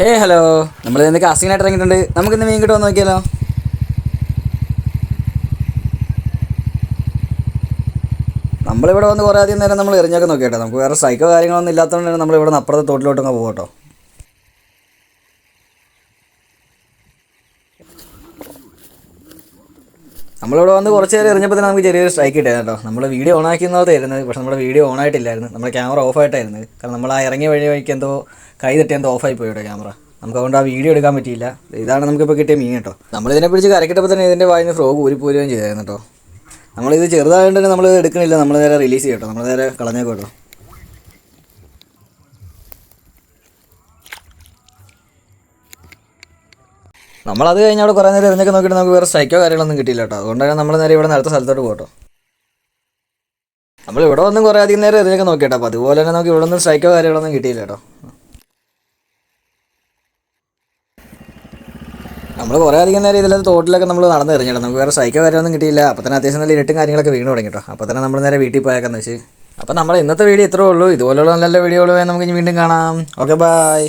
Hello, നമ്മൾ ഇന്ന് കാസ്റ്റിംഗിനായിട്ട് ഇറങ്ങിയിട്ടുണ്ട്. നമുക്കിന്ന് മീൻ കിട്ടുമോ നോക്കിയാലോ. നമ്മളിവിടെ വന്ന് കുറേ അധികം നേരം നമ്മൾ എറിഞ്ഞൊക്കെ നോക്കിയിട്ടോ. നമുക്ക് വേറെ സൈക്കോ കാര്യങ്ങളൊന്നും ഇല്ലാത്തതുകൊണ്ട് തന്നെ നമ്മളിവിടെ നിന്ന് അപ്പുറത്തെ തോട്ടിലോട്ടങ്ങ് പോകട്ടോ. നമ്മളിവിടെ വന്ന് കുറച്ച് നേരം എറിഞ്ഞപ്പോൾ തന്നെ നമുക്ക് ചെറിയൊരു സ്ട്രൈക്ക് കിട്ടിയായിരുന്നു കേട്ടോ. നമ്മൾ വീഡിയോ ഓൺ ആക്കിയെന്നായിരുന്നു, പക്ഷേ നമ്മുടെ വീഡിയോ ഓൺ ആയിട്ടില്ലായിരുന്നു. നമ്മുടെ ക്യാമറ ഓഫ് ആയിട്ടായിരുന്നു. കാരണം നമ്മൾ ആ ഇറങ്ങിയ വഴിക്ക് എന്തോ കൈ തട്ടി എന്തോ ഓഫായി പോയി കേട്ടോ ക്യാമറ. നമുക്ക് അതുകൊണ്ട് ആ വീഡിയോ എടുക്കാൻ പറ്റിയില്ല. ഇതാണ് നമുക്കിപ്പോൾ കിട്ടിയ മീൻ കേട്ടോ. നമ്മളിതിനെ പിടിച്ച് കരക്കിട്ടപ്പോൾ തന്നെ ഇതിൻ്റെ വായിന്ന് ഫ്രോഗ് ഊരിപ്പോരുകയും ചെയ്തായിരുന്നു കേട്ടോ. നമ്മളിത് ചെറുതായതുകൊണ്ട് തന്നെ നമ്മൾ എടുക്കണില്ല, നമ്മൾ നേരെ റിലീസ് ചെയ്യട്ടോ, നമ്മൾ നേരെ കളഞ്ഞേക്കും കേട്ടോ. നമ്മളത് കഴിഞ്ഞ് അവിടെ കുറേ നേരം എറിഞ്ഞൊക്കെ നോക്കിയിട്ട് നമുക്ക് വേറെ സ്ട്രൈക്കോ കാര്യങ്ങളൊന്നും കിട്ടിയില്ല കേട്ടോ. അതുകൊണ്ടാണ് നമ്മൾ നേരെ ഇവിടെ അടുത്ത സ്ഥലത്തോട്ട് പോകട്ടോ. നമ്മൾ ഇവിടെ വന്നും കുറേ അധികം നേരം എറിഞ്ഞൊക്കെ നോക്കിയിട്ടോ. അപ്പോൾ അതുപോലെ തന്നെ നമുക്ക് ഇവിടെ ഒന്നും സ്ട്രൈക്കോ കാര്യങ്ങളൊന്നും കിട്ടിയില്ല കേട്ടോ. നമ്മൾ കുറേ അധികം നേരം ഇതിലെ തോട്ടിലൊക്കെ നമ്മൾ നടന്ന് എറിഞ്ഞിട്ടോ. നമുക്ക് വേറെ സ്ട്രൈക്കോ കാര്യമൊന്നും കിട്ടിയില്ല. അപ്പോൾ തന്നെ അത്യാവശ്യം നല്ല ഇരട്ടും കാര്യങ്ങളൊക്കെ വീണ് തുടങ്ങി കേട്ടോ. അപ്പോൾ തന്നെ നമ്മൾ നേരെ വീട്ടിൽ പോയേക്കാന്ന് വെച്ച്. അപ്പോൾ നമ്മൾ ഇന്നത്തെ വീഡിയോ ഇത്രേ ഉള്ളൂ. ഇതുപോലുള്ള നല്ല വീഡിയോകൾ നമുക്ക് ഇനി വീണ്ടും കാണാം. Okay, by.